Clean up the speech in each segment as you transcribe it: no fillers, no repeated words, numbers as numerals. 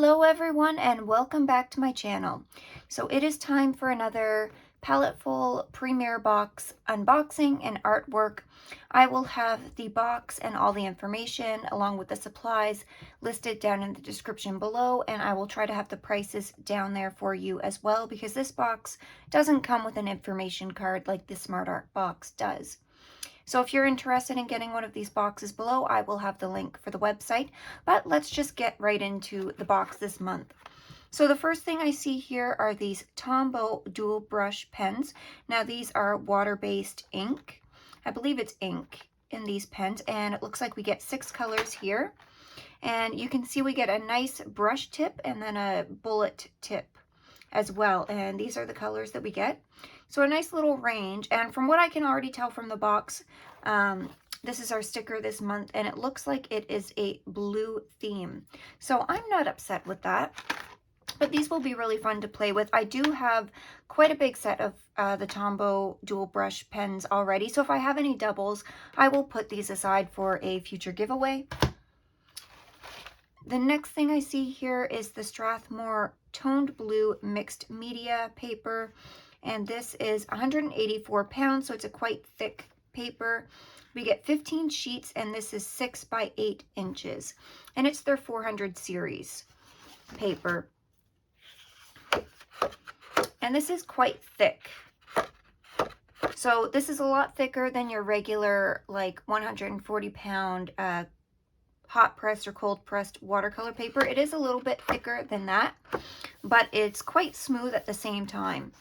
Hello everyone and welcome back to my channel. So it is time for another Paletteful Premier box unboxing and artwork. I will have the box and all the information along with the supplies listed down in the description below, and I will try to have the prices down there for you as well because this box doesn't come with an information card like the Smart Art box does. So if you're interested in getting one of these boxes below, I will have the link for the website, but let's just get right into the box this month. So the first thing I see here are these Tombow dual brush pens. Now these are water-based ink. I believe it's ink in these pens, and it looks like we get 6 colors here. And you can see we get a nice brush tip and then a bullet tip as well, and these are the colors that we get. So a nice little range, and from what I can already tell from the box, this is our sticker this month, and it looks like it is a blue theme. So I'm not upset with that, but these will be really fun to play with. I do have quite a big set of the Tombow dual brush pens already, so if I have any doubles, I will put these aside for a future giveaway. The next thing I see here is the Strathmore toned blue mixed media paper, and this is 184 pounds, so it's a quite thick paper. We get 15 sheets, and this is 6 by 8 inches, and it's their 400 series paper. And this is quite thick. So this is a lot thicker than your regular like 140 pound hot pressed or cold pressed watercolor paper. It is a little bit thicker than that, but it's quite smooth at the same time.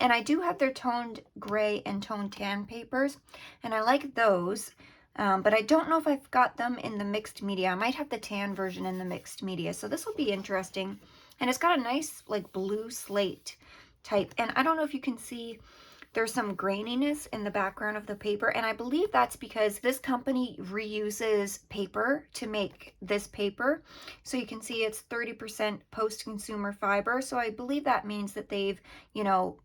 And I do have their toned gray and toned tan papers, and I like those, but I don't know if I've got them in the mixed media. I might have the tan version in the mixed media, so this will be interesting. And it's got a nice like blue slate type, and I don't know if you can see, there's some graininess in the background of the paper, and I believe that's because this company reuses paper to make this paper. So you can see it's 30% post-consumer fiber, so I believe that means that they've, you know,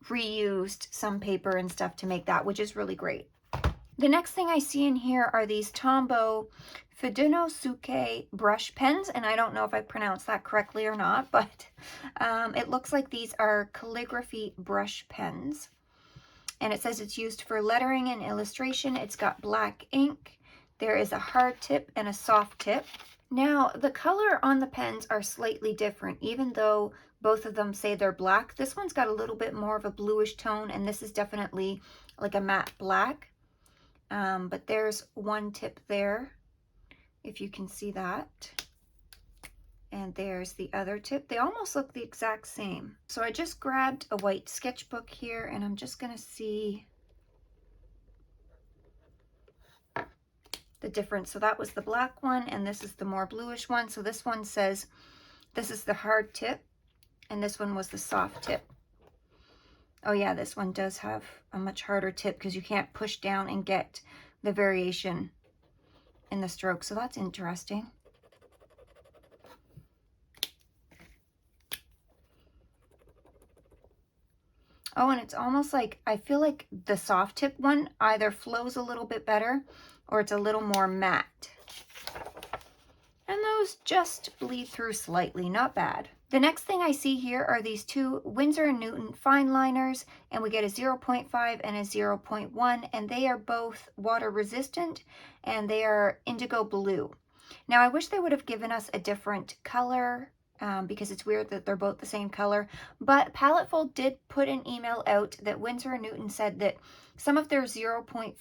reused some paper and stuff to make that, which is really great. The next thing I see in here are these Tombow Fudenosuke Brush Pens, and I don't know if I pronounced that correctly or not, but it looks like these are calligraphy brush pens. And it says it's used for lettering and illustration. It's got black ink. There is a hard tip and a soft tip. Now, the color on the pens are slightly different, even though both of them say they're black. This one's got a little bit more of a bluish tone, and this is definitely like a matte black. But there's one tip there, if you can see that. And there's the other tip. They almost look the exact same. So I just grabbed a white sketchbook here, and I'm just going to see the difference. So that was the black one, and this is the more bluish one. So this one says this is the hard tip, and this one was the soft tip. Oh yeah, this one does have a much harder tip because you can't push down and get the variation in the stroke. So that's interesting. Oh, and it's almost like, I feel like the soft tip one either flows a little bit better or it's a little more matte. And those just bleed through slightly, not bad. The next thing I see here are these two Winsor & Newton Fineliners, and we get a 0.5 and a 0.1, and they are both water resistant, and they are indigo blue. Now, I wish they would have given us a different color, because it's weird that they're both the same color, but Paletteful did put an email out that Winsor & Newton said that some of their 0.5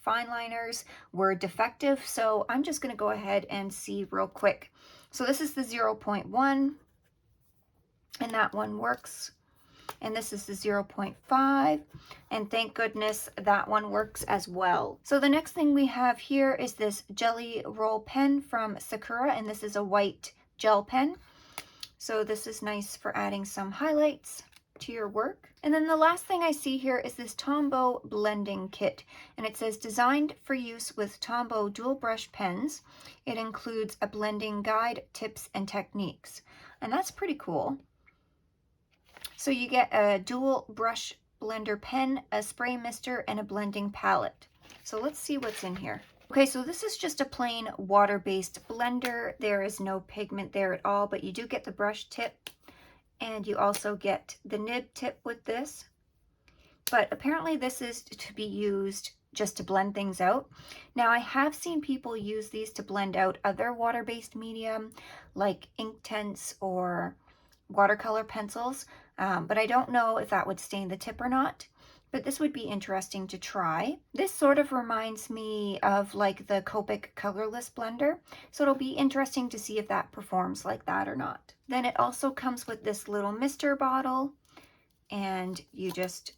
Fineliners were defective, so I'm just going to go ahead and see real quick. So this is the 0.1, and that one works, and this is the 0.5, and thank goodness that one works as well. So the next thing we have here is this Jelly Roll pen from Sakura, and this is a white gel pen. So this is nice for adding some highlights to your work. And then the last thing I see here is this Tombow Blending Kit, and it says designed for use with Tombow dual brush pens. It includes a blending guide, tips, and techniques, and that's pretty cool. So you get a dual brush blender pen, a spray mister, and a blending palette. So let's see what's in here. Okay, so this is just a plain water-based blender. There is no pigment there at all, but you do get the brush tip, and you also get the nib tip with this. But apparently this is to be used just to blend things out. Now, I have seen people use these to blend out other water-based medium like Inktense or watercolor pencils, but I don't know if that would stain the tip or not. But this would be interesting to try. This sort of reminds me of like the Copic colorless blender, so it'll be interesting to see if that performs like that or not. Then it also comes with this little mister bottle, and you just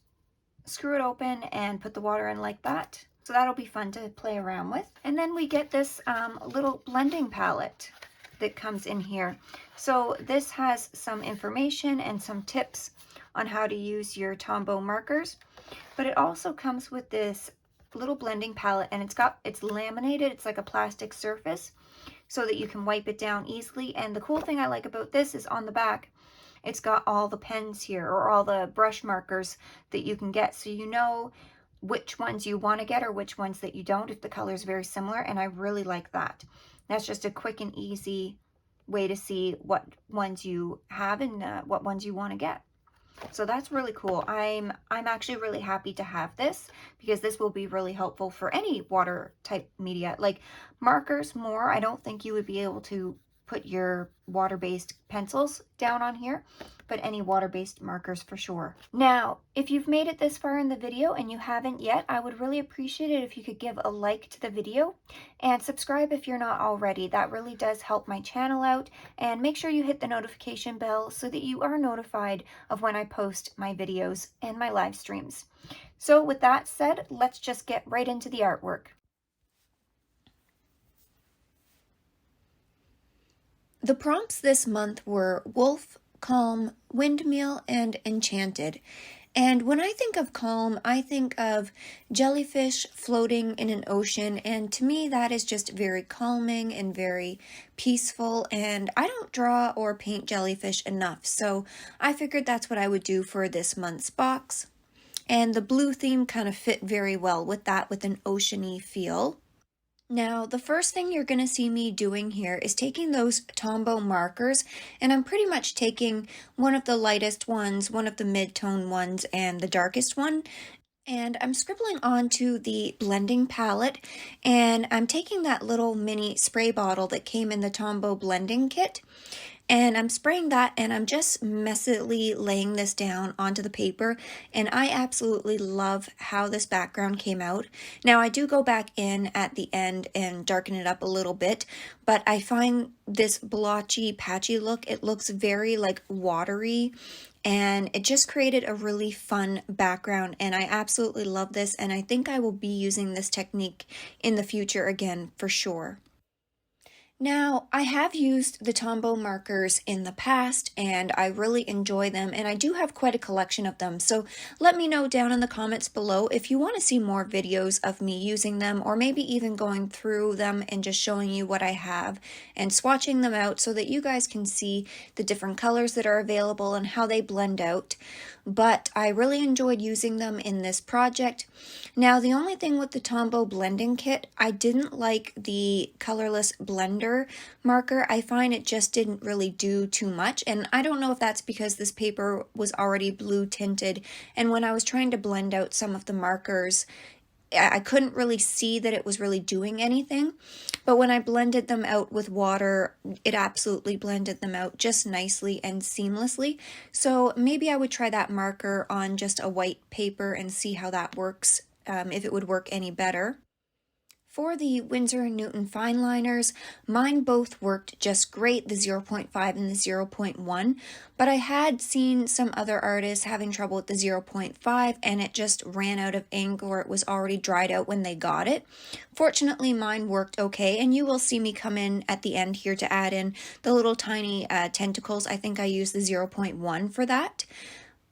screw it open and put the water in like that. So that'll be fun to play around with. And then we get this little blending palette that comes in here. So this has some information and some tips on how to use your Tombow markers, but it also comes with this little blending palette, and it's laminated. It's like a plastic surface so that you can wipe it down easily. And the cool thing I like about this is on the back, it's got all the pens here, or all the brush markers that you can get, so you know which ones you want to get or which ones that you don't if the color is very similar, and I really like that. That's just a quick and easy way to see what ones you have and what ones you want to get. So that's really cool. I'm actually really happy to have this, because this will be really helpful for any water type media. Like markers more, I don't think you would be able to put your water-based pencils down on here, but any water-based markers for sure. Now, if you've made it this far in the video and you haven't yet, I would really appreciate it if you could give a like to the video and subscribe if you're not already. That really does help my channel out, and make sure you hit the notification bell so that you are notified of when I post my videos and my live streams. So with that said, let's just get right into the artwork. The prompts this month were Wolf, Calm, Windmill, and Enchanted. And when I think of calm, I think of jellyfish floating in an ocean, and to me that is just very calming and very peaceful, and I don't draw or paint jellyfish enough, so I figured that's what I would do for this month's box. And the blue theme kind of fit very well with that, with an oceany feel. Now, the first thing you're going to see me doing here is taking those Tombow markers, and I'm pretty much taking one of the lightest ones, one of the mid-tone ones, and the darkest one, and I'm scribbling onto the blending palette, and I'm taking that little mini spray bottle that came in the Tombow Blending Kit, and I'm spraying that, and I'm just messily laying this down onto the paper, and I absolutely love how this background came out. Now, I do go back in at the end and darken it up a little bit, but I find this blotchy, patchy look, it looks very like watery, and it just created a really fun background, and I absolutely love this, and I think I will be using this technique in the future again for sure. Now, I have used the Tombow markers in the past, and I really enjoy them, and I do have quite a collection of them, so let me know down in the comments below if you want to see more videos of me using them, or maybe even going through them and just showing you what I have and swatching them out so that you guys can see the different colors that are available and how they blend out. But I really enjoyed using them in this project. Now, the only thing with the Tombow Blending Kit, I didn't like the colorless blender marker. I find it just didn't really do too much, and I don't know if that's because this paper was already blue tinted, and when I was trying to blend out some of the markers, I couldn't really see that it was really doing anything, but when I blended them out with water, it absolutely blended them out just nicely and seamlessly. So maybe I would try that marker on just a white paper and see how that works, if it would work any better. For the Winsor & Newton Fineliners, mine both worked just great, the 0.5 and the 0.1, but I had seen some other artists having trouble with the 0.5 and it just ran out of ink, or it was already dried out when they got it. Fortunately, mine worked okay, and you will see me come in at the end here to add in the little tiny tentacles. I think I used the 0.1 for that,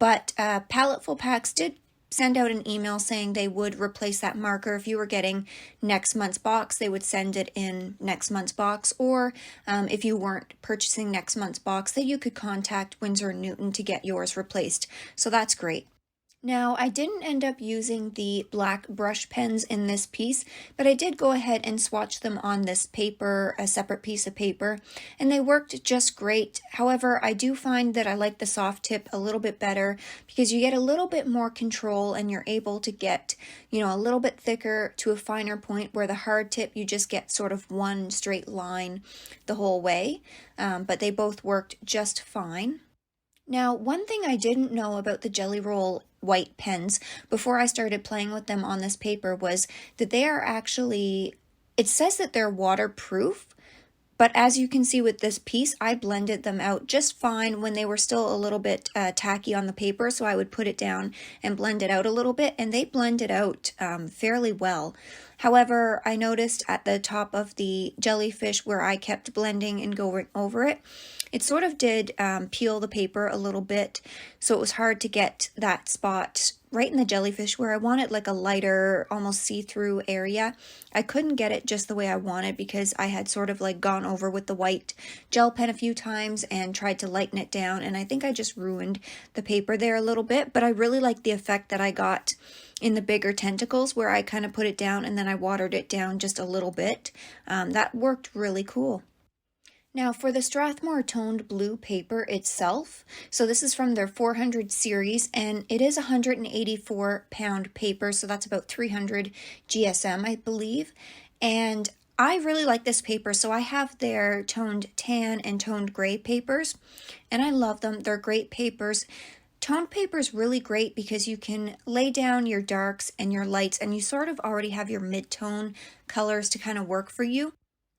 but Paletteful Packs did send out an email saying they would replace that marker. If you were getting next month's box, they would send it in next month's box, or if you weren't purchasing next month's box, that you could contact Winsor & Newton to get yours replaced. So that's great. Now, I didn't end up using the black brush pens in this piece, but I did go ahead and swatch them on this paper, a separate piece of paper, and they worked just great. However, I do find that I like the soft tip a little bit better because you get a little bit more control and you're able to get, a little bit thicker to a finer point, where the hard tip you just get sort of one straight line the whole way, but they both worked just fine. Now, one thing I didn't know about the Jelly Roll white pens before I started playing with them on this paper was that they are actually, it says that they're waterproof, but as you can see with this piece, I blended them out just fine when they were still a little bit tacky on the paper, so I would put it down and blend it out a little bit, and they blended out fairly well. However, I noticed at the top of the jellyfish where I kept blending and going over it, it sort of did peel the paper a little bit, so it was hard to get that spot right in the jellyfish where I wanted like a lighter, almost see-through area. I couldn't get it just the way I wanted because I had sort of like gone over with the white gel pen a few times and tried to lighten it down, and I think I just ruined the paper there a little bit, but I really like the effect that I got in the bigger tentacles where I kind of put it down and then I watered it down just a little bit. That worked really cool. Now for the Strathmore toned blue paper itself, so this is from their 400 series and it is 184 pound paper, so that's about 300 GSM I believe, and I really like this paper. So I have their toned tan and toned gray papers and I love them. They're great papers. Toned paper is really great because you can lay down your darks and your lights and you sort of already have your mid-tone colors to kind of work for you.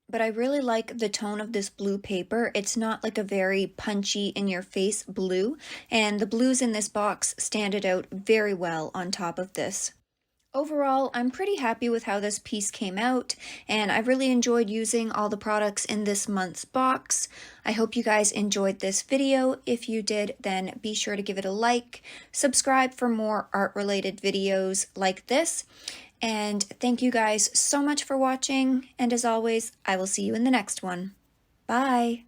But I really like the tone of this blue paper. It's not like a very punchy in your face blue, and the blues in this box stand it out very well on top of this. Overall, I'm pretty happy with how this piece came out, and I really enjoyed using all the products in this month's box. I hope you guys enjoyed this video. If you did, then be sure to give it a like, subscribe for more art-related videos like this, and thank you guys so much for watching, and as always, I will see you in the next one. Bye!